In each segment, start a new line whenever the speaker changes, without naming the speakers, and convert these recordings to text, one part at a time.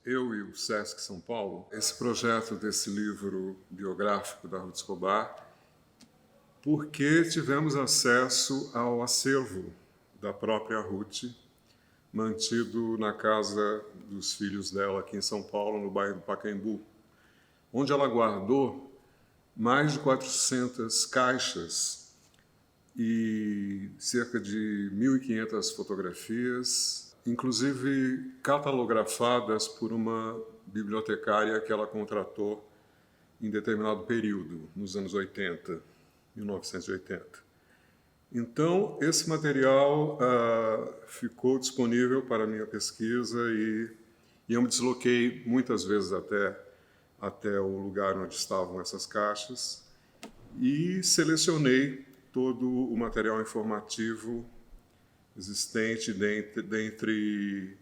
eu e o Sesc São Paulo, esse projeto desse livro biográfico da Ruth Escobar, porque tivemos acesso ao acervo da própria Ruth, mantido na casa dos filhos dela aqui em São Paulo, no bairro do Pacaembu, onde ela guardou mais de 400 caixas e cerca de 1.500 fotografias, inclusive catalografadas por uma bibliotecária que ela contratou em determinado período, nos anos 80, 1980. Então, esse material ficou disponível para a minha pesquisa e eu me desloquei muitas vezes até o lugar onde estavam essas caixas e selecionei todo o material informativo existente dentre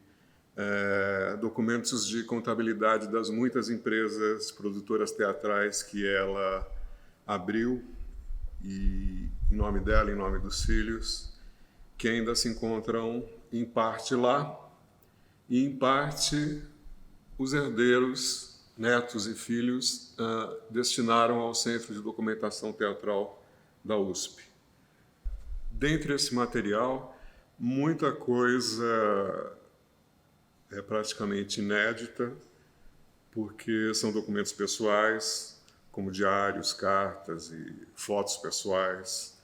documentos de contabilidade das muitas empresas produtoras teatrais que ela abriu, e em nome dela, em nome dos filhos, que ainda se encontram em parte lá, e em parte os herdeiros, netos e filhos, destinaram ao Centro de Documentação Teatral da USP. Dentre esse material, muita coisa é praticamente inédita, porque são documentos pessoais, como diários, cartas e fotos pessoais.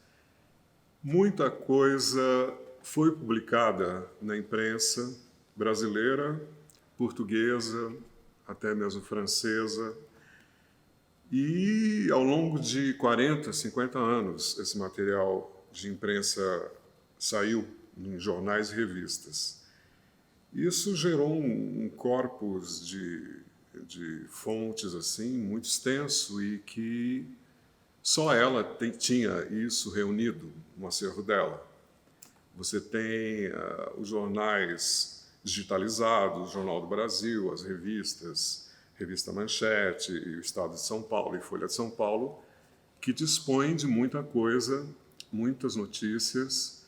Muita coisa foi publicada na imprensa brasileira, portuguesa, até mesmo francesa. E ao longo de 40, 50 anos, esse material de imprensa saiu em jornais e revistas. Isso gerou um corpus de fontes assim muito extenso e que só ela tinha isso reunido no acervo dela. Você tem os jornais digitalizados, o Jornal do Brasil, as revistas, Revista Manchete, o Estado de São Paulo e Folha de São Paulo, que dispõem de muita coisa, muitas notícias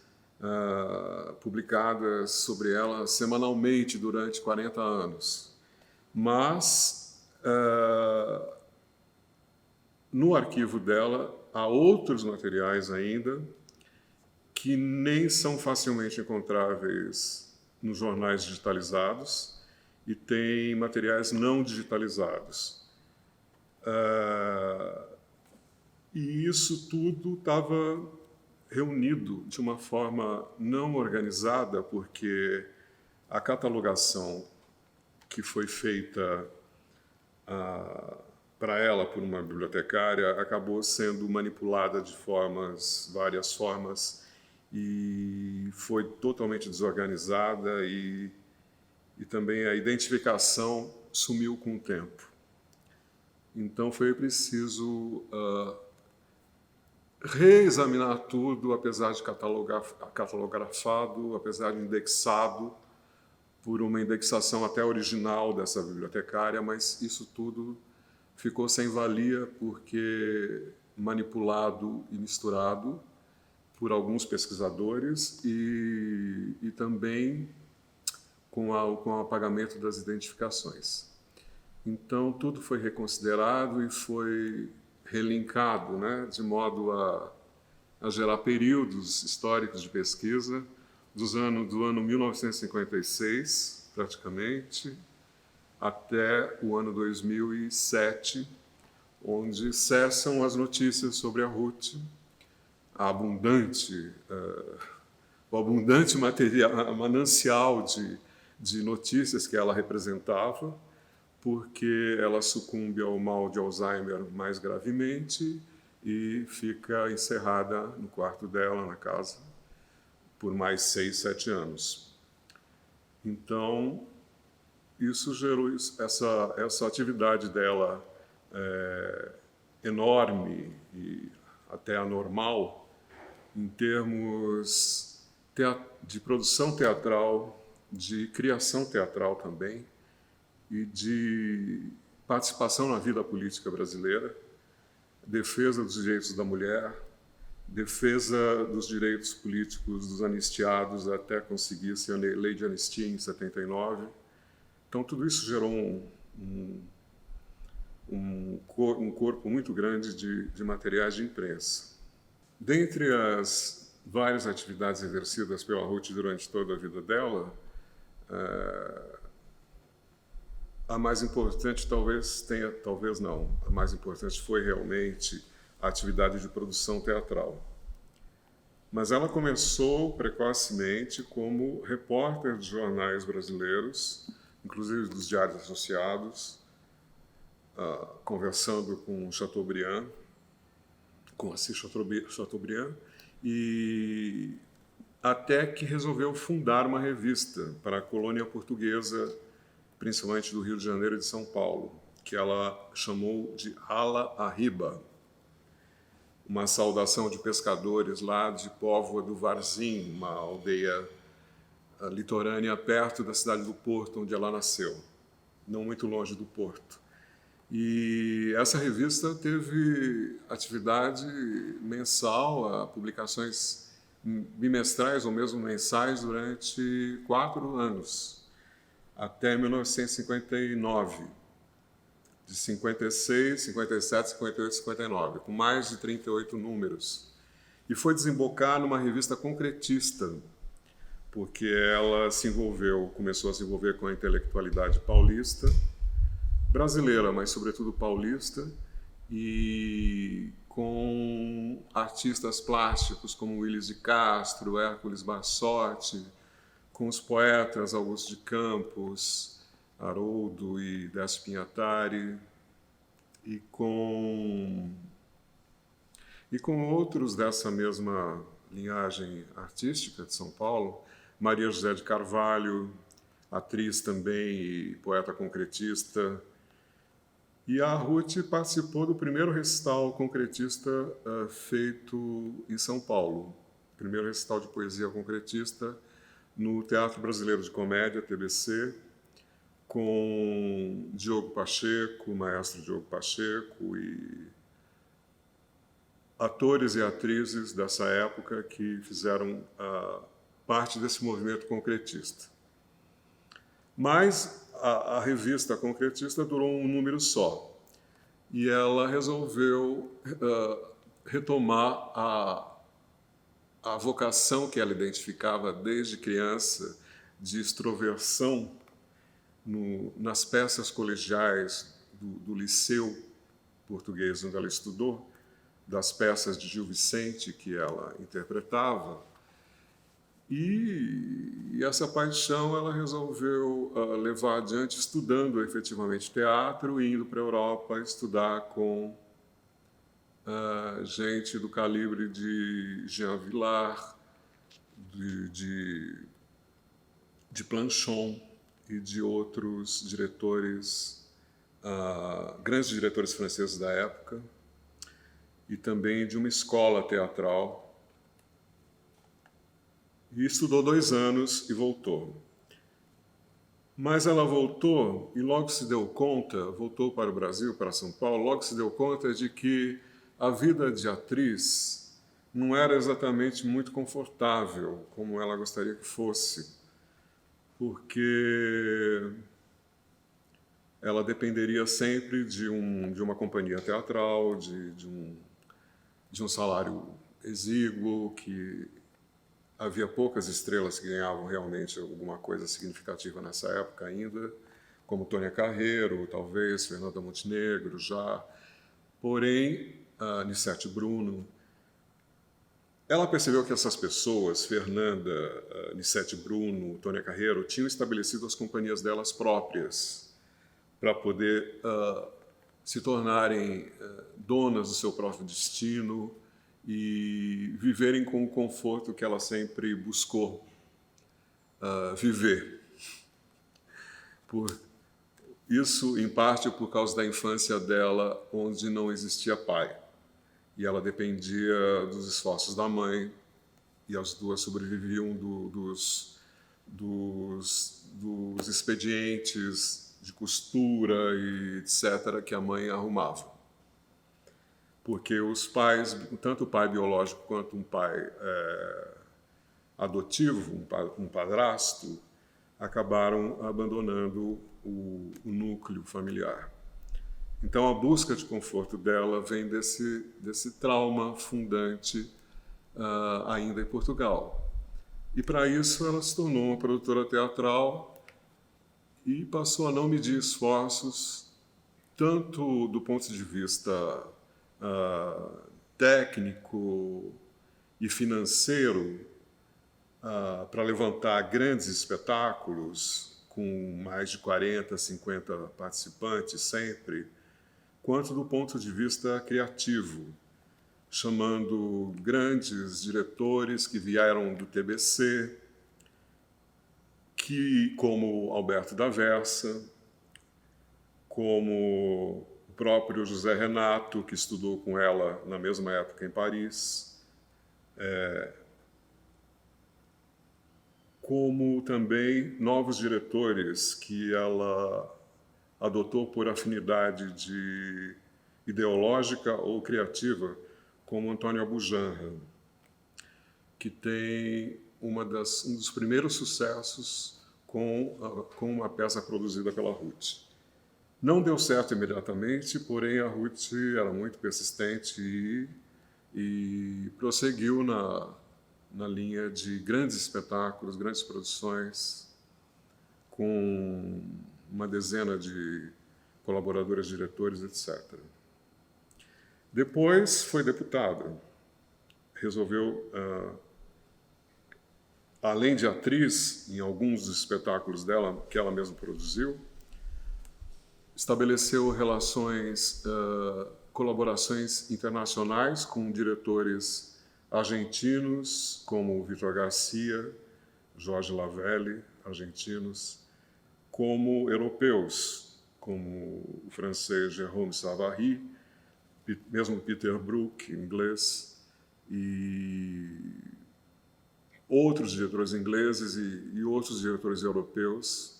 publicadas sobre ela semanalmente durante 40 anos. Mas, no arquivo dela, há outros materiais ainda que nem são facilmente encontráveis nos jornais digitalizados e tem materiais não digitalizados. E isso tudo estava reunido de uma forma não organizada, porque a catalogação que foi feita para ela por uma bibliotecária acabou sendo manipulada de várias formas, e foi totalmente desorganizada e também a identificação sumiu com o tempo. Então foi preciso reexaminar tudo, apesar de catalografado, apesar de indexado, por uma indexação até original dessa bibliotecária, mas isso tudo ficou sem valia porque manipulado e misturado por alguns pesquisadores e também com o apagamento das identificações. Então, tudo foi reconsiderado e foi relinkado, né, de modo a gerar períodos históricos de pesquisa do ano 1956, praticamente, até o ano 2007, onde cessam as notícias sobre a Ruth, o abundante manancial de notícias que ela representava, porque ela sucumbe ao mal de Alzheimer mais gravemente e fica encerrada no quarto dela, na casa, por mais 6, 7 anos. Então, isso gerou essa atividade dela enorme e até anormal em termos de produção teatral, de criação teatral também, e de participação na vida política brasileira, defesa dos direitos da mulher, defesa dos direitos políticos dos anistiados até conseguir-se a lei de anistia em 79, Então, tudo isso gerou um corpo muito grande de materiais de imprensa. Dentre as várias atividades exercidas pela Ruth durante toda a vida dela, a mais importante talvez não, a mais importante foi realmente a atividade de produção teatral. Mas ela começou precocemente como repórter de jornais brasileiros, inclusive dos diários associados, conversando com Chateaubriand, com Assis Chateaubriand, e até que resolveu fundar uma revista para a colônia portuguesa, principalmente do Rio de Janeiro e de São Paulo, que ela chamou de Ala Arriba, uma saudação de pescadores lá de Póvoa do Varzim, uma aldeia litorânea perto da cidade do Porto, onde ela nasceu, não muito longe do Porto. E essa revista teve atividade mensal, publicações bimestrais ou mesmo mensais durante 4 anos, até 1959, de 56, 57, 58, 59, com mais de 38 números. E foi desembocar numa revista concretista, porque ela começou a se envolver com a intelectualidade paulista, brasileira, mas sobretudo paulista, e com artistas plásticos como Willis de Castro, Hércules Barsotti, com os poetas Augusto de Campos, Haroldo e Décio Pinhatari, e com outros dessa mesma linhagem artística de São Paulo, Maria José de Carvalho, atriz também e poeta concretista. E a Ruth participou do primeiro recital concretista feito em São Paulo, primeiro recital de poesia concretista no Teatro Brasileiro de Comédia, TBC, com Diogo Pacheco, o maestro Diogo Pacheco, e atores e atrizes dessa época que fizeram parte desse movimento concretista. Mas a revista concretista durou um número só, e ela resolveu retomar a vocação que ela identificava desde criança de extroversão nas peças colegiais do Liceu Português, onde ela estudou, das peças de Gil Vicente que ela interpretava. E essa paixão ela resolveu levar adiante estudando efetivamente teatro e indo para a Europa estudar com gente do calibre de Jean Vilar, de Planchon e de outros diretores, grandes diretores franceses da época, e também de uma escola teatral. E estudou 2 anos e voltou. Mas ela voltou e logo se deu conta, voltou para o Brasil, para São Paulo, logo se deu conta de que a vida de atriz não era exatamente muito confortável, como ela gostaria que fosse, porque ela dependeria sempre de uma companhia teatral, de um salário exíguo, que havia poucas estrelas que ganhavam realmente alguma coisa significativa nessa época ainda, como Tônia Carreiro, talvez, Fernanda Montenegro já. Porém, Nissete Bruno, ela percebeu que essas pessoas, Fernanda, Nissete Bruno, Tônia Carreiro, tinham estabelecido as companhias delas próprias para poder se tornarem donas do seu próprio destino e viverem com o conforto que ela sempre buscou viver. Isso, em parte, por causa da infância dela, onde não existia pai. E ela dependia dos esforços da mãe, e as duas sobreviviam dos expedientes de costura e etc. que a mãe arrumava. Porque os pais, tanto o pai biológico quanto um pai adotivo, um padrasto, acabaram abandonando o núcleo familiar. Então, a busca de conforto dela vem desse trauma fundante ainda em Portugal. E, para isso, ela se tornou uma produtora teatral e passou a não medir esforços, tanto do ponto de vista técnico e financeiro, para levantar grandes espetáculos com mais de 40, 50 participantes sempre, quanto do ponto de vista criativo, chamando grandes diretores que vieram do TBC, como Alberto da Versa, como o próprio José Renato, que estudou com ela na mesma época em Paris, como também novos diretores que ela adotou por afinidade ideológica ou criativa, como Antônio Abujanra, que tem um dos primeiros sucessos com uma peça produzida pela Ruth. Não deu certo imediatamente, porém a Ruth era muito persistente e prosseguiu na linha de grandes espetáculos, grandes produções, com uma dezena de colaboradores, diretores, etc. Depois foi deputada. Resolveu, além de atriz, em alguns dos espetáculos dela, que ela mesma produziu, estabeleceu colaborações internacionais com diretores argentinos, como Vítor Garcia, Jorge Lavelli, argentinos, como europeus, como o francês Jérôme Savary, mesmo Peter Brook, inglês, e outros diretores ingleses e outros diretores europeus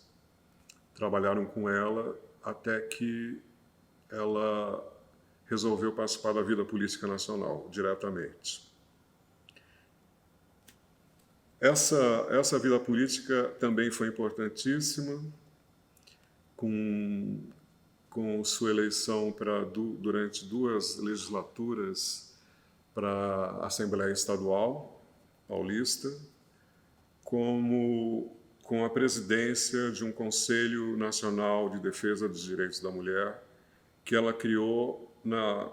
trabalharam com ela até que ela resolveu participar da vida política nacional diretamente. Essa vida política também foi importantíssima, com sua eleição durante 2 legislaturas para a Assembleia Estadual Paulista, com a presidência de um Conselho Nacional de Defesa dos Direitos da Mulher, que ela criou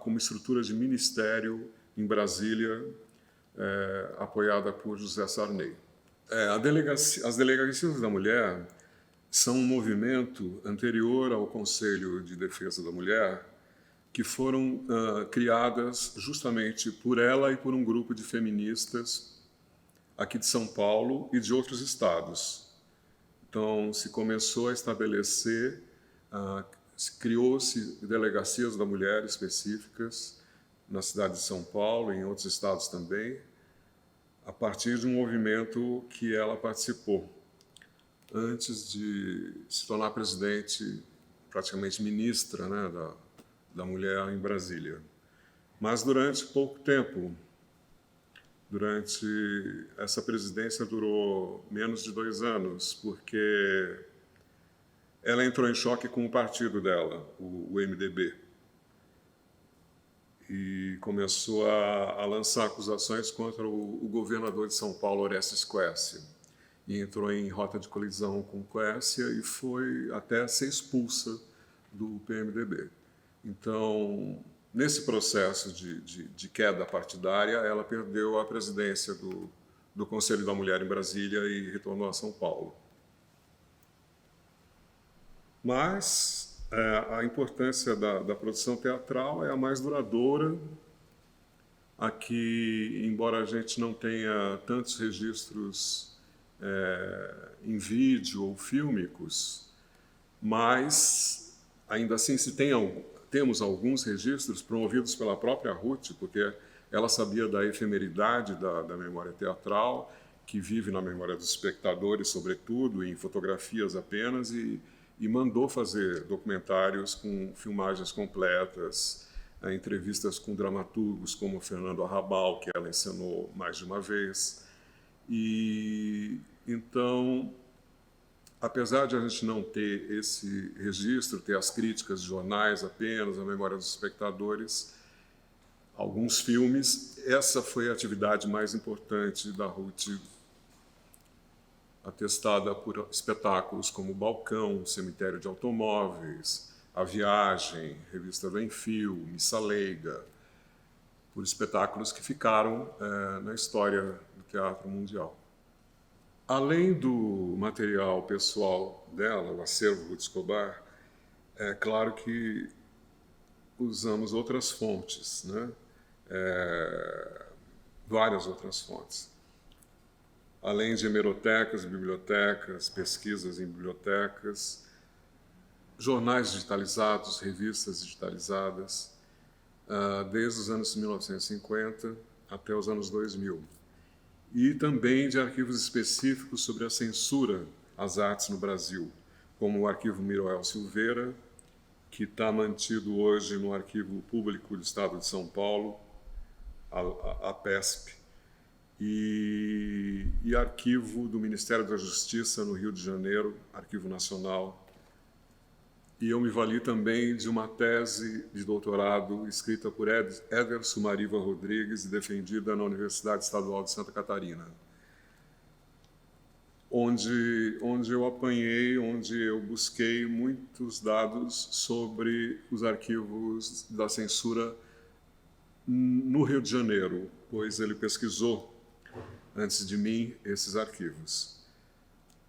como estrutura de ministério em Brasília, apoiada por José Sarney. As delegacias da mulher são um movimento anterior ao Conselho de Defesa da Mulher, que foram criadas justamente por ela e por um grupo de feministas aqui de São Paulo e de outros estados. Então, se começou a estabelecer, criou-se delegacias da mulher específicas na cidade de São Paulo e em outros estados também, a partir de um movimento que ela participou, antes de se tornar presidente, praticamente ministra, né, da mulher em Brasília. Mas durante pouco tempo, essa presidência durou menos de 2 anos, porque ela entrou em choque com o partido dela, o MDB, e começou a lançar acusações contra o governador de São Paulo, Orestes Quercia, e entrou em rota de colisão com Quercia e foi até ser expulsa do PMDB. Então, nesse processo de queda partidária, ela perdeu a presidência do Conselho da Mulher em Brasília e retornou a São Paulo. Mas a importância da produção teatral é a mais duradoura. Aqui, embora a gente não tenha tantos registros em vídeo ou fílmicos, mas ainda assim temos alguns registros promovidos pela própria Ruth, porque ela sabia da efemeridade da memória teatral, que vive na memória dos espectadores, sobretudo, em fotografias apenas, e mandou fazer documentários com filmagens completas, entrevistas com dramaturgos como Fernando Arrabal, que ela encenou mais de uma vez. E então apesar de a gente não ter esse registro, ter as críticas de jornais apenas, a memória dos espectadores, alguns filmes, essa foi a atividade mais importante da Ruth, atestada por espetáculos como o Balcão, Cemitério de Automóveis, A Viagem, Revista Vem Fio, Missa Leiga, por espetáculos que ficaram na história do teatro mundial. Além do material pessoal dela, o acervo Ruth Escobar, é claro que usamos outras fontes, né? Várias outras fontes. Além de hemerotecas, bibliotecas, pesquisas em bibliotecas, jornais digitalizados, revistas digitalizadas, desde os anos 1950 até os anos 2000. E também de arquivos específicos sobre a censura às artes no Brasil, como o Arquivo Miroel Silveira, que está mantido hoje no Arquivo Público do Estado de São Paulo, a PESP, e arquivo do Ministério da Justiça no Rio de Janeiro, Arquivo Nacional. E eu me vali também de uma tese de doutorado escrita por Éder Sumariva Rodrigues e defendida na Universidade Estadual de Santa Catarina, onde eu apanhei, onde eu busquei muitos dados sobre os arquivos da censura no Rio de Janeiro, pois ele pesquisou, antes de mim, esses arquivos.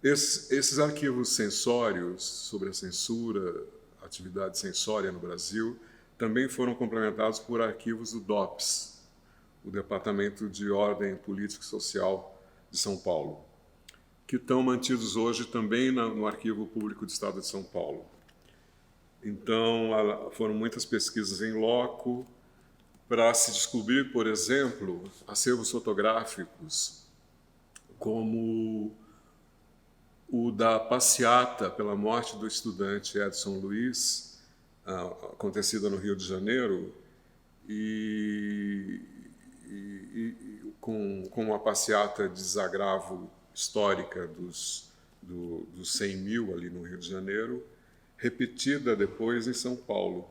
Esses arquivos censórios sobre a censura, atividade censória no Brasil, também foram complementados por arquivos do DOPS, o Departamento de Ordem Política e Social de São Paulo, que estão mantidos hoje também no Arquivo Público do Estado de São Paulo. Então, foram muitas pesquisas em loco para se descobrir, por exemplo, acervos fotográficos, como o da passeata pela morte do estudante Edson Luiz, acontecida no Rio de Janeiro, e com uma passeata de desagravo histórica dos 100 mil ali no Rio de Janeiro, repetida depois em São Paulo,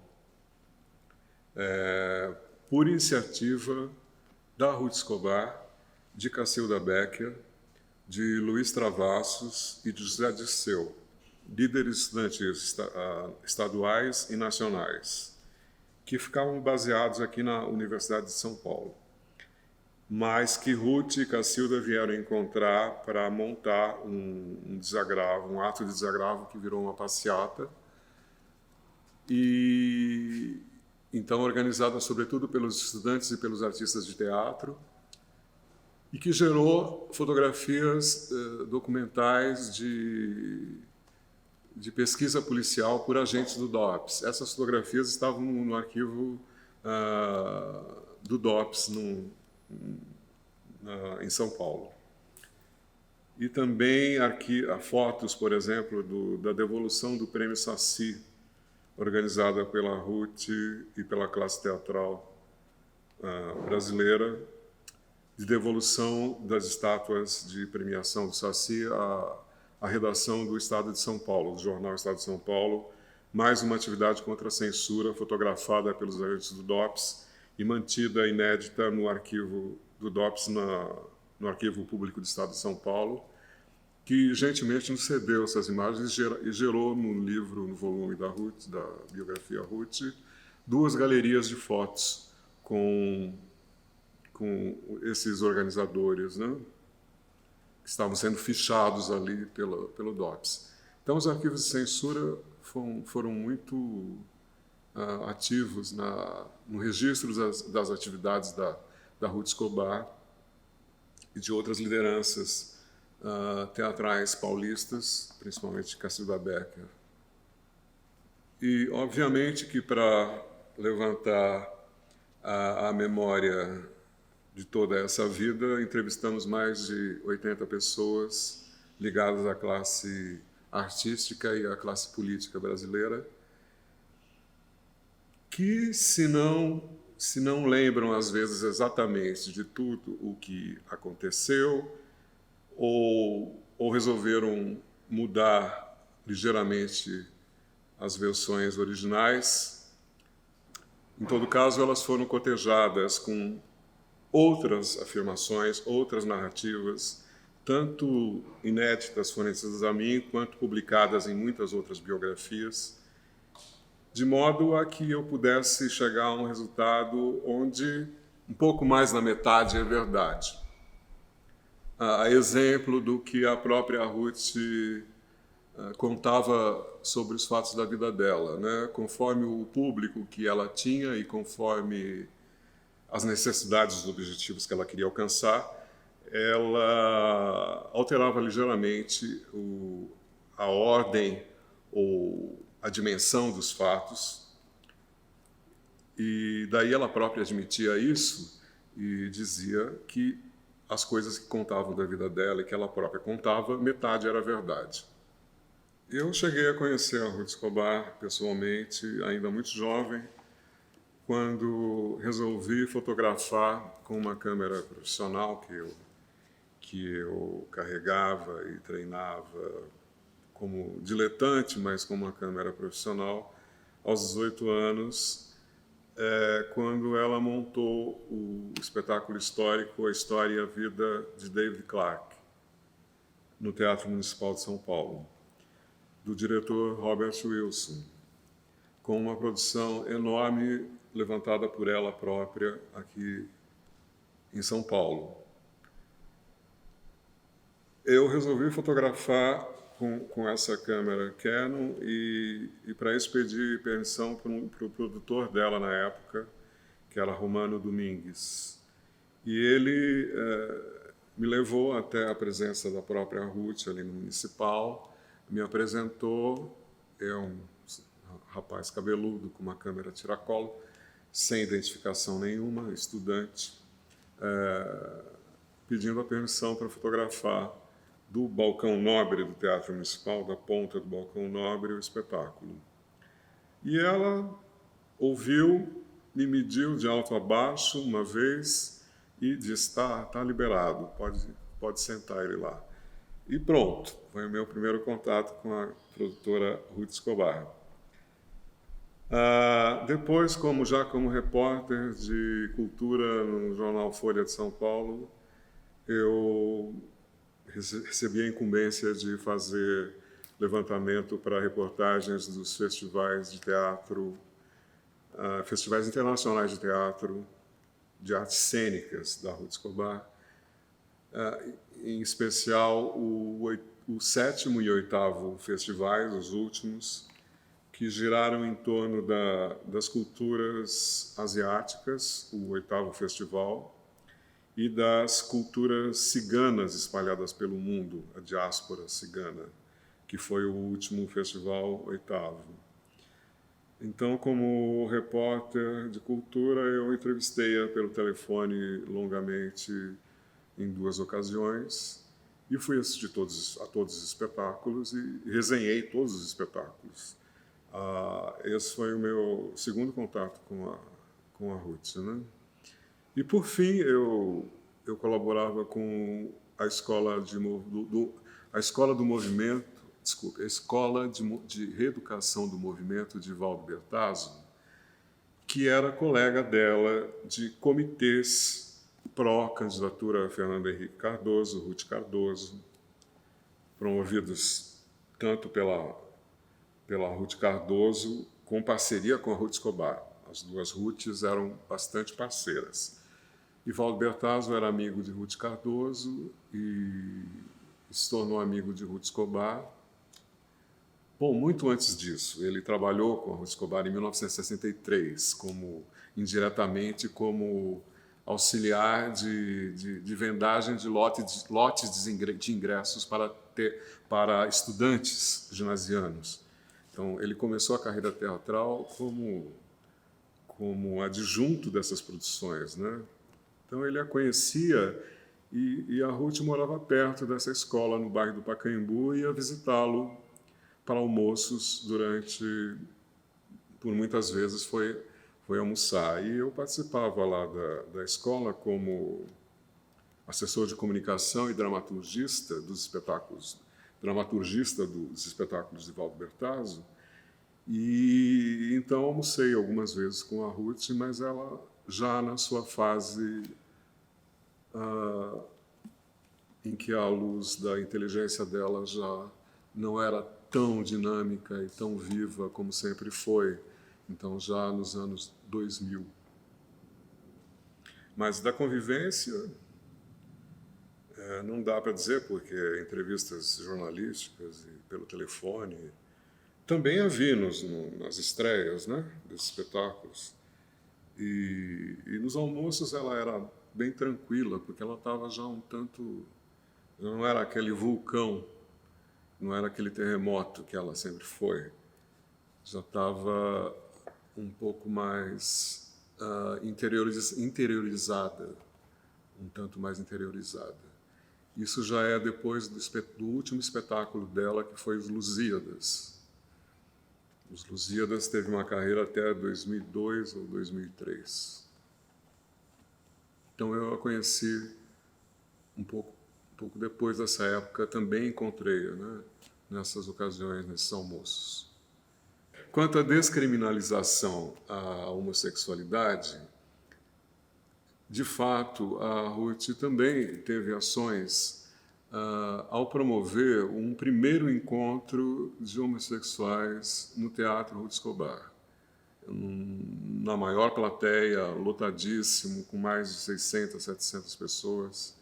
por iniciativa da Ruth Escobar, de Cacilda Becker, de Luiz Travassos e de José Dirceu, líderes estudantis estaduais e nacionais, que ficavam baseados aqui na Universidade de São Paulo, mas que Ruth e Cacilda vieram encontrar para montar um desagravo, um ato de desagravo que virou uma passeata, e então organizada sobretudo pelos estudantes e pelos artistas de teatro, e que gerou fotografias documentais de pesquisa policial por agentes do DOPS. Essas fotografias estavam no arquivo do DOPS em São Paulo. E também fotos, por exemplo, da devolução do Prêmio Saci, organizada pela Ruth e pela classe teatral brasileira, de devolução das estátuas de premiação do Saci à redação do Estado de São Paulo, do jornal Estado de São Paulo, mais uma atividade contra a censura fotografada pelos agentes do DOPS e mantida inédita no arquivo do DOPS, no Arquivo Público do Estado de São Paulo, que gentilmente nos cedeu essas imagens e gerou no livro, no volume da Ruth, da biografia Ruth, 2 galerias de fotos com esses organizadores, né, que estavam sendo fichados ali pelo DOPS. Então, os arquivos de censura foram muito ativos no registro das atividades da Ruth Escobar e de outras lideranças teatrais paulistas, principalmente Cacilda Becker. E, obviamente, que para levantar a memória de toda essa vida, entrevistamos mais de 80 pessoas ligadas à classe artística e à classe política brasileira, que, se não lembram, às vezes, exatamente de tudo o que aconteceu, ou resolveram mudar ligeiramente as versões originais. Em todo caso, elas foram cotejadas com outras afirmações, outras narrativas, tanto inéditas fornecidas a mim, quanto publicadas em muitas outras biografias, de modo a que eu pudesse chegar a um resultado onde um pouco mais da metade é verdade. A exemplo do que a própria Ruth contava sobre os fatos da vida dela, né? Conforme o público que ela tinha e conforme as necessidades, os objetivos que ela queria alcançar, ela alterava ligeiramente a ordem ou a dimensão dos fatos, e daí ela própria admitia isso e dizia que as coisas que contavam da vida dela e que ela própria contava, metade era verdade. Eu cheguei a conhecer a Ruth Escobar pessoalmente, ainda muito jovem, quando resolvi fotografar com uma câmera profissional que eu carregava e treinava como diletante, mas com uma câmera profissional, aos 18 anos, quando ela montou o espetáculo histórico A História e a Vida de David Clarke, no Teatro Municipal de São Paulo, do diretor Robert Wilson, com uma produção enorme levantada por ela própria aqui em São Paulo. Eu resolvi fotografar com essa câmera Canon e para isso pedi permissão para o produtor dela na época, que era Romano Domingues. E ele me levou até a presença da própria Ruth ali no Municipal, me apresentou, um rapaz cabeludo com uma câmera tiracolo, sem identificação nenhuma, estudante, pedindo a permissão para fotografar do balcão nobre do Teatro Municipal, da ponta do balcão nobre, o espetáculo. E ela ouviu, me mediu de alto a baixo uma vez e disse, tá liberado, pode sentar ele lá. E pronto, foi o meu primeiro contato com a produtora Ruth Escobar. Depois, como repórter de cultura no jornal Folha de São Paulo, eu recebi a incumbência de fazer levantamento para reportagens dos festivais de teatro, festivais internacionais de teatro, de artes cênicas da Ruth Escobar, em especial o 7º e 8º festivais, os últimos, que giraram em torno das culturas asiáticas, o 8º festival, e das culturas ciganas espalhadas pelo mundo, a diáspora cigana, que foi o último festival 8º. Então, como repórter de cultura, eu entrevistei-a pelo telefone longamente em 2 ocasiões e fui assistir a todos os espetáculos e resenhei todos os espetáculos. Esse foi o meu segundo contato com a Ruth, né? E, por fim, eu colaborava com a Escola do Movimento, desculpe, a Escola de Reeducação do Movimento de Valdo Bertazzo, que era colega dela de comitês pró-candidatura a Fernando Henrique Cardoso, Ruth Cardoso, promovidos tanto pela Ruth Cardoso com parceria com a Ruth Escobar. As 2 Ruths eram bastante parceiras. E Valdo Bertazzo era amigo de Ruth Cardoso e se tornou amigo de Ruth Escobar. Bom, muito antes disso, ele trabalhou com a Ruth Escobar em 1963, indiretamente como auxiliar de vendagem de lotes de ingressos para estudantes ginasianos. Então, ele começou a carreira teatral como adjunto dessas produções, né? Então, ele a conhecia e a Ruth morava perto dessa escola, no bairro do Pacaembu, e ia visitá-lo para almoços por muitas vezes foi almoçar. E eu participava lá da escola como assessor de comunicação e dramaturgista dos espetáculos dramaturgista dos espetáculos de Valdo Bertazzo, e então almocei algumas vezes com a Ruth, mas ela já na sua fase em que a luz da inteligência dela já não era tão dinâmica e tão viva como sempre foi, então já nos anos 2000. Mas da convivência, não dá para dizer, porque entrevistas jornalísticas e pelo telefone, também a vi nas estreias, né, desses espetáculos. E nos almoços ela era bem tranquila, porque ela estava já um tanto... Não era aquele vulcão, não era aquele terremoto que ela sempre foi. Já estava um pouco mais interiorizada, um tanto mais interiorizada. Isso já é depois do último espetáculo dela, que foi Os Lusíadas. Os Lusíadas teve uma carreira até 2002 ou 2003. Então eu a conheci um pouco depois dessa época, também encontrei-a, né, nessas ocasiões, nesses almoços. Quanto à descriminalização à homossexualidade, de fato, a Ruth também teve ações ao promover um primeiro encontro de homossexuais no Teatro Ruth Escobar, na maior plateia, lotadíssimo, com mais de 600, 700 pessoas,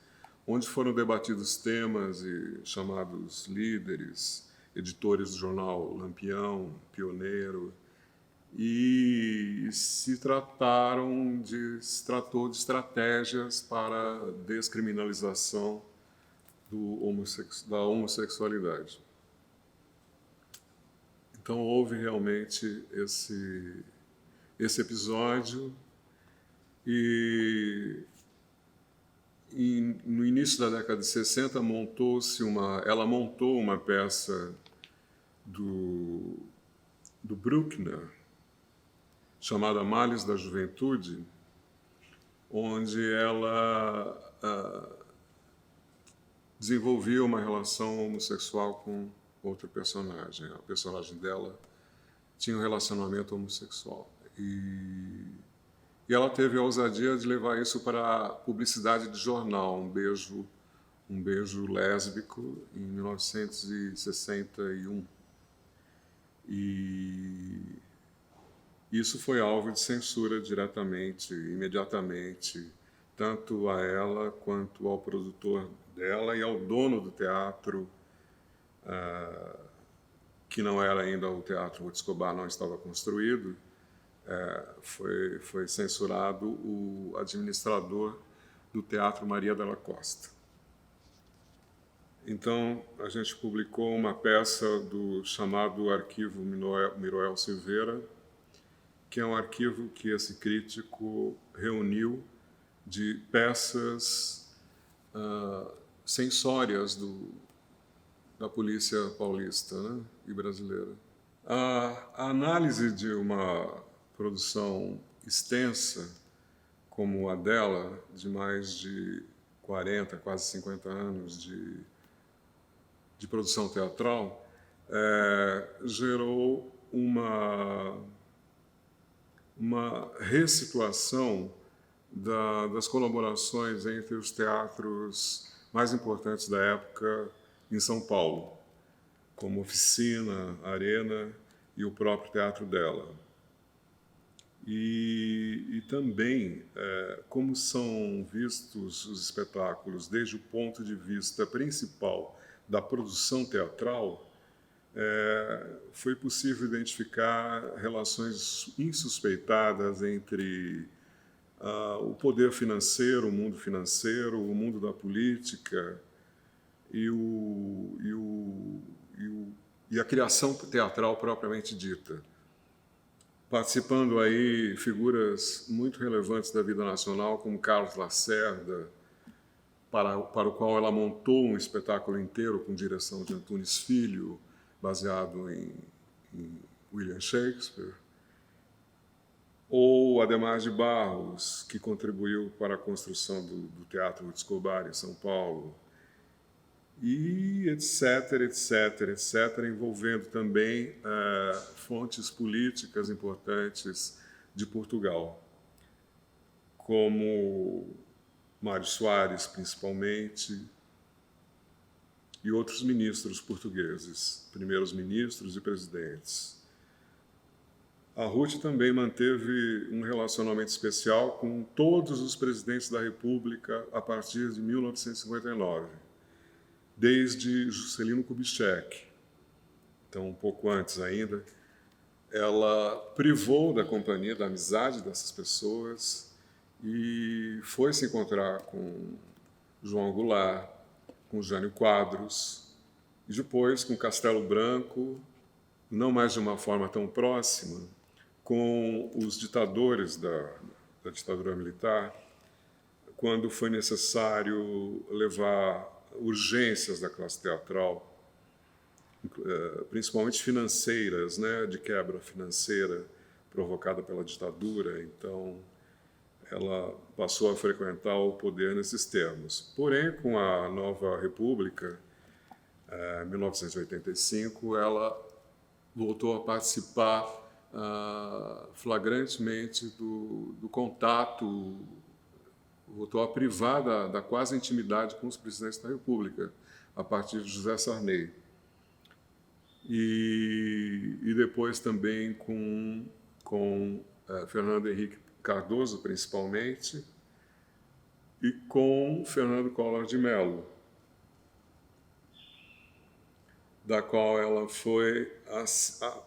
onde foram debatidos temas e chamados líderes, editores do jornal Lampião, Pioneiro, e se tratou de estratégias para a descriminalização da homossexualidade. Então houve realmente esse episódio e no início da década de 60 ela montou uma peça do Bruckner, chamada Males da Juventude, onde ela desenvolvia uma relação homossexual com outra personagem. A personagem dela tinha um relacionamento homossexual. E ela teve a ousadia de levar isso para a publicidade de jornal, um beijo lésbico, em 1961. E isso foi alvo de censura diretamente, imediatamente, tanto a ela quanto ao produtor dela e ao dono do teatro, que não era ainda o Teatro Ruth Escobar, não estava construído. Foi censurado o administrador do Teatro Maria Della Costa. Então, a gente publicou uma peça do chamado Arquivo Miroel Silveira, que é um arquivo que esse crítico reuniu de peças censórias da polícia paulista, né, e brasileira. A análise de uma produção extensa como a dela, de mais de 40, quase 50 anos de produção teatral, gerou uma ressituação das colaborações entre os teatros mais importantes da época em São Paulo, como Oficina, Arena e o próprio teatro dela. E também como são vistos os espetáculos desde o ponto de vista principal da produção teatral, foi possível identificar relações insuspeitadas entre o poder financeiro, o mundo da política e a criação teatral propriamente dita. Participando aí figuras muito relevantes da vida nacional, como Carlos Lacerda, para o qual ela montou um espetáculo inteiro com direção de Antunes Filho, baseado em William Shakespeare, ou Adhemar de Barros, que contribuiu para a construção do Teatro Ruth Escobar em São Paulo, e etc, etc, etc, envolvendo também fontes políticas importantes de Portugal, como Mário Soares, principalmente, e outros ministros portugueses, primeiros ministros e presidentes. A Ruth também manteve um relacionamento especial com todos os presidentes da República a partir de 1959, desde Juscelino Kubitschek. Então, um pouco antes ainda, ela privou da companhia, da amizade dessas pessoas e foi se encontrar com João Goulart, com Jânio Quadros, e depois com Castelo Branco, não mais de uma forma tão próxima, com os ditadores da ditadura militar, quando foi necessário levar urgências da classe teatral, principalmente financeiras, né, de quebra financeira provocada pela ditadura. Então, ela passou a frequentar o poder nesses termos. Porém, com a nova República, em 1985, ela voltou a participar flagrantemente do contato, voltou a privar da quase intimidade com os presidentes da República, a partir de José Sarney. E depois também com Fernando Henrique Cardoso, principalmente, e com Fernando Collor de Mello, da qual ela foi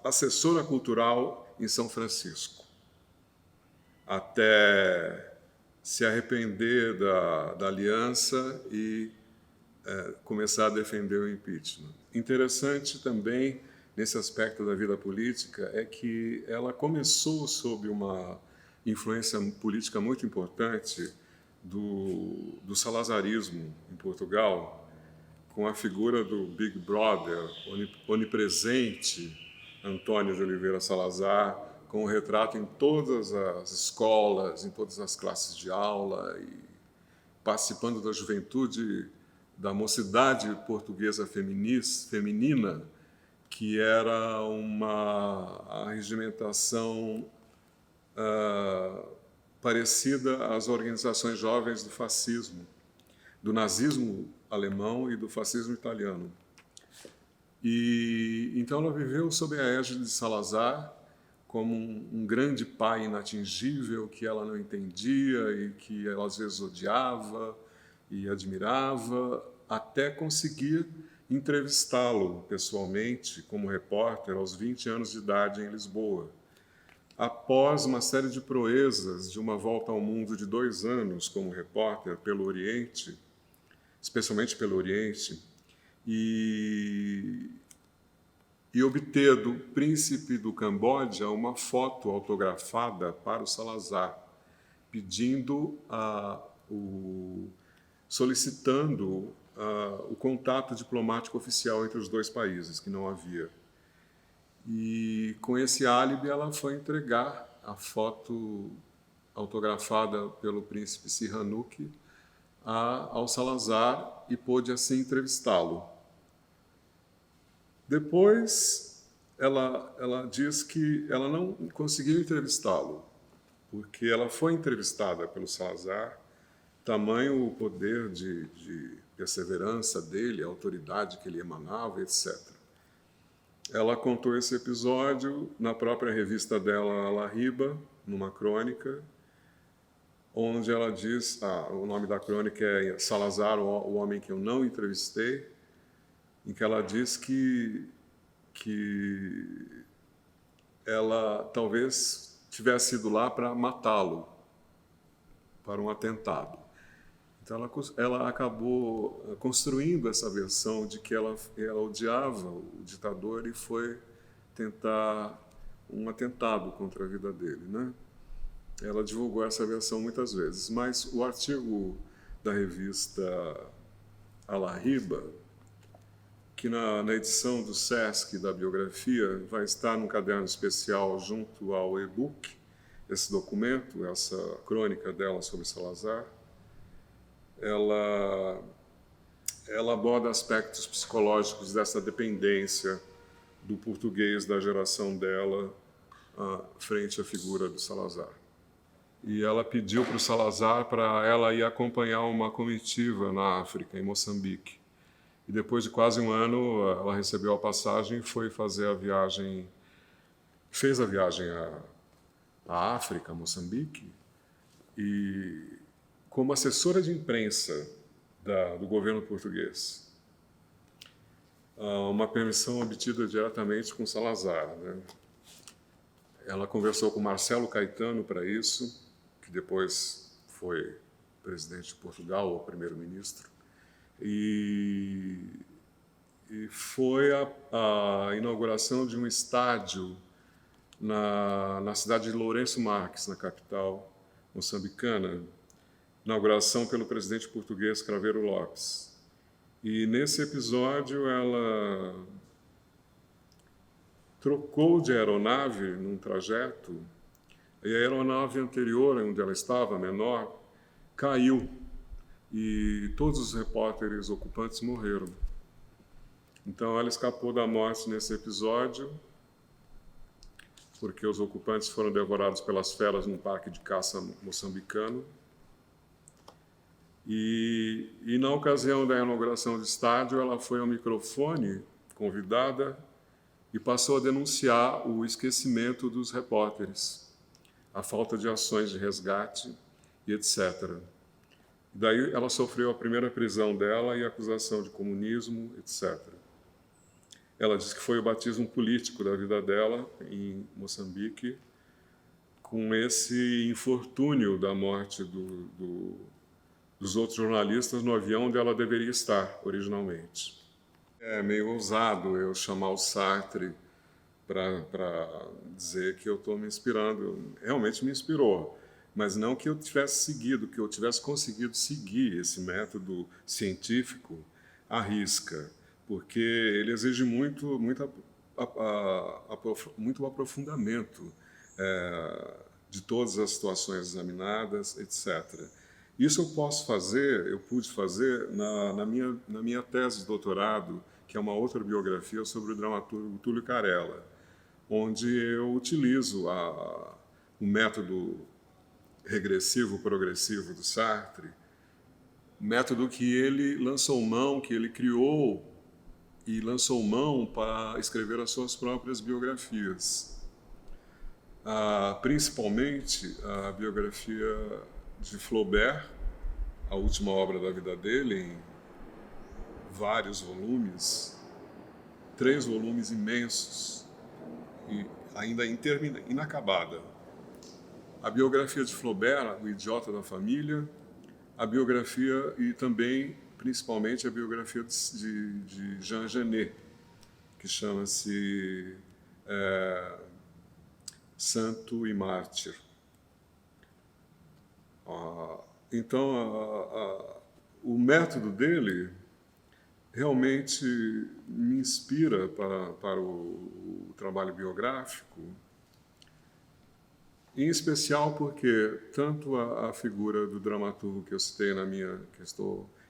assessora cultural em São Francisco, até se arrepender da aliança e começar a defender o impeachment. Interessante também, nesse aspecto da vida política, é que ela começou sob uma influência política muito importante do salazarismo em Portugal, com a figura do Big Brother onipresente, Antônio de Oliveira Salazar, com o retrato em todas as escolas, em todas as classes de aula, e participando da juventude, da mocidade portuguesa feminina, que era uma arregimentação parecida às organizações jovens do fascismo, do nazismo alemão e do fascismo italiano. E então ela viveu sob a égide de Salazar como um grande pai inatingível que ela não entendia e que ela às vezes odiava e admirava, até conseguir entrevistá-lo pessoalmente como repórter aos 20 anos de idade em Lisboa. Após uma série de proezas de uma volta ao mundo de 2 anos como repórter pelo Oriente, especialmente pelo Oriente, e obter do príncipe do Camboja uma foto autografada para o Salazar, solicitando o contato diplomático oficial entre os dois países, que não havia. E com esse álibi ela foi entregar a foto autografada pelo príncipe Sihanouk ao Salazar e pôde assim entrevistá-lo. Depois ela diz que ela não conseguiu entrevistá-lo, porque ela foi entrevistada pelo Salazar, tamanho o poder de perseverança dele, a autoridade que ele emanava, etc. Ela contou esse episódio na própria revista dela, La Riba, numa crônica, onde ela diz, o nome da crônica é Salazar, o homem que eu não entrevistei, em que ela diz que ela talvez tivesse ido lá para matá-lo, para um atentado. Então ela acabou construindo essa versão de que ela odiava o ditador e foi tentar um atentado contra a vida dele, né? Ela divulgou essa versão muitas vezes, mas o artigo da revista A La Riba, que na edição do Sesc da biografia vai estar num caderno especial junto ao e-book, esse documento, essa crônica dela sobre Salazar, ela aborda aspectos psicológicos dessa dependência do português da geração dela frente à figura do Salazar. E ela pediu para o Salazar para ela ir acompanhar uma comitiva na África, em Moçambique. E depois de quase um ano, ela recebeu a passagem e foi fazer a viagem, fez a viagem à África, Moçambique, e como assessora de imprensa do governo português. Uma permissão obtida diretamente com Salazar, né? Ela conversou com Marcelo Caetano para isso, que depois foi presidente de Portugal, ou primeiro-ministro, e foi a inauguração de um estádio na cidade de Lourenço Marques, na capital moçambicana, inauguração pelo presidente português Craveiro Lopes. E nesse episódio ela trocou de aeronave num trajeto, e a aeronave anterior, onde ela estava, menor, caiu e todos os repórteres ocupantes morreram. Então ela escapou da morte nesse episódio, porque os ocupantes foram devorados pelas feras num parque de caça moçambicano. E na ocasião da inauguração do estádio, ela foi ao microfone, convidada, e passou a denunciar o esquecimento dos repórteres, a falta de ações de resgate e etc. Daí ela sofreu a primeira prisão dela e acusação de comunismo, etc. Ela disse que foi o batismo político da vida dela em Moçambique, com esse infortúnio da morte dos outros jornalistas no avião onde ela deveria estar originalmente. É meio ousado eu chamar o Sartre para dizer que eu estou me inspirando. Realmente me inspirou, mas não que eu tivesse seguido, que eu tivesse conseguido seguir esse método científico à risca, porque ele exige muito aprofundamento de todas as situações examinadas, etc. Isso eu pude fazer na minha tese de doutorado, que é uma outra biografia sobre o dramaturgo Túlio Carella, onde eu utilizo o método regressivo-progressivo do Sartre, método que ele lançou mão, que ele criou e lançou mão para escrever as suas próprias biografias. Principalmente a biografia de Flaubert, a última obra da vida dele, em vários volumes, 3 volumes imensos, e ainda inacabada. A biografia de Flaubert, O Idiota da Família, a biografia e também, principalmente, a biografia de Jean Genet, que chama-se Santo e Mártir. Então, o método dele realmente me inspira para o trabalho biográfico, em especial porque tanto a figura do dramaturgo que eu citei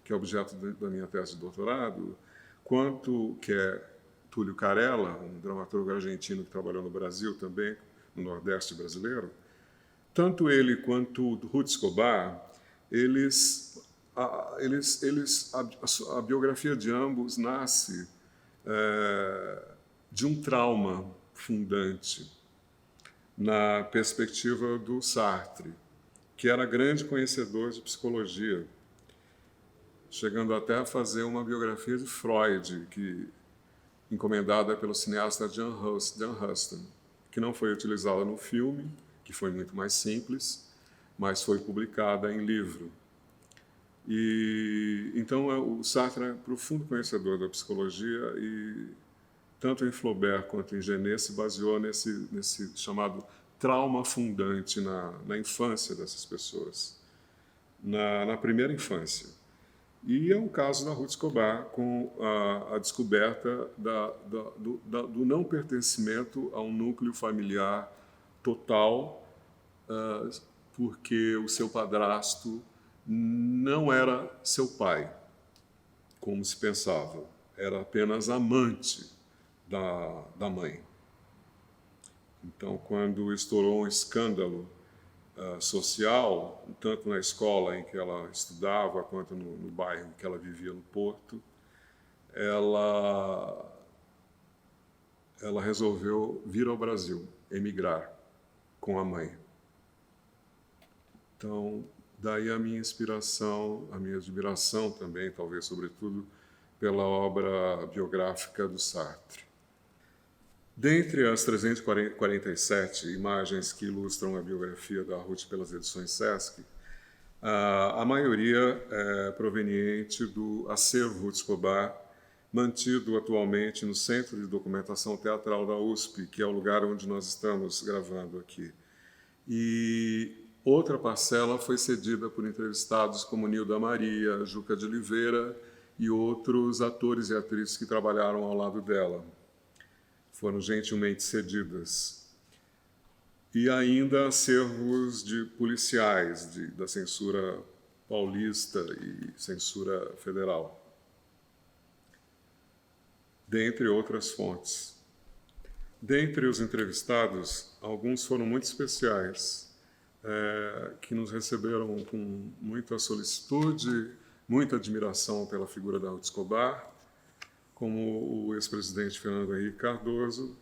que é objeto da minha tese de doutorado, quanto que é Túlio Carella, um dramaturgo argentino que trabalhou no Brasil também, no Nordeste brasileiro, tanto ele quanto Ruth Escobar, a biografia de ambos nasce de um trauma fundante na perspectiva do Sartre, que era grande conhecedor de psicologia, chegando até a fazer uma biografia de Freud, encomendada pelo cineasta Jan Huston, que não foi utilizada no filme, que foi muito mais simples, mas foi publicada em livro. E então o Sartre é profundo conhecedor da psicologia e tanto em Flaubert quanto em Genet se baseou nesse chamado trauma fundante na infância dessas pessoas, na primeira infância. E é o caso da Ruth Escobar, com a descoberta do não pertencimento a um núcleo familiar total, porque o seu padrasto não era seu pai, como se pensava. Era apenas amante da mãe. Então, quando estourou um escândalo social, tanto na escola em que ela estudava, quanto no bairro que ela vivia, no Porto, ela resolveu vir ao Brasil, emigrar com a mãe. Então, daí a minha inspiração, a minha admiração também, talvez sobretudo, pela obra biográfica do Sartre. Dentre as 347 imagens que ilustram a biografia da Ruth pelas edições Sesc, a maioria é proveniente do acervo Ruth Escobar, mantido atualmente no Centro de Documentação Teatral da USP, que é o lugar onde nós estamos gravando aqui. E outra parcela foi cedida por entrevistados como Nilda Maria, Juca de Oliveira e outros atores e atrizes que trabalharam ao lado dela. Foram gentilmente cedidas. E ainda acervos de policiais, da censura paulista e censura federal, dentre outras fontes. Dentre os entrevistados, alguns foram muito especiais, que nos receberam com muita solicitude, muita admiração pela figura da Ruth Escobar, como o ex-presidente Fernando Henrique Cardoso,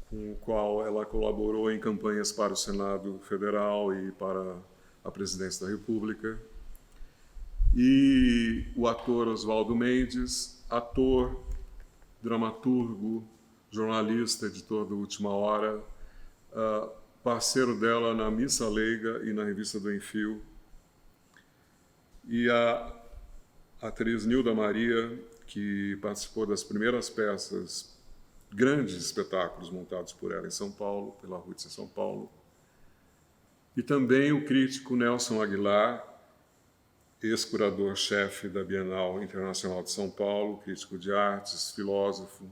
com o qual ela colaborou em campanhas para o Senado Federal e para a presidência da República, e o ator Oswaldo Mendes, ator, dramaturgo, jornalista, editor do Última Hora, parceiro dela na Missa Leiga e na Revista do Enfio, e a atriz Nilda Maria, que participou das primeiras peças, grandes espetáculos montados por ela em São Paulo, pela Ruth em São Paulo, e também o crítico Nelson Aguilar, ex-curador-chefe da Bienal Internacional de São Paulo, crítico de artes, filósofo,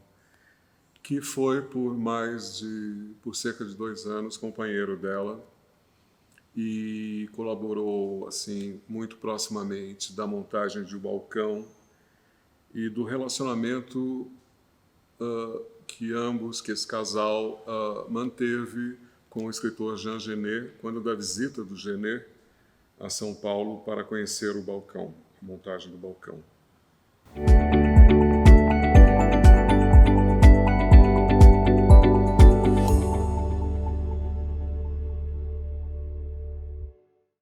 que foi por cerca de 2 anos companheiro dela e colaborou assim muito proximamente da montagem de O Balcão e do relacionamento que esse casal manteve com o escritor Jean Genet, quando da visita do Genet a São Paulo para conhecer o Balcão, a montagem do Balcão.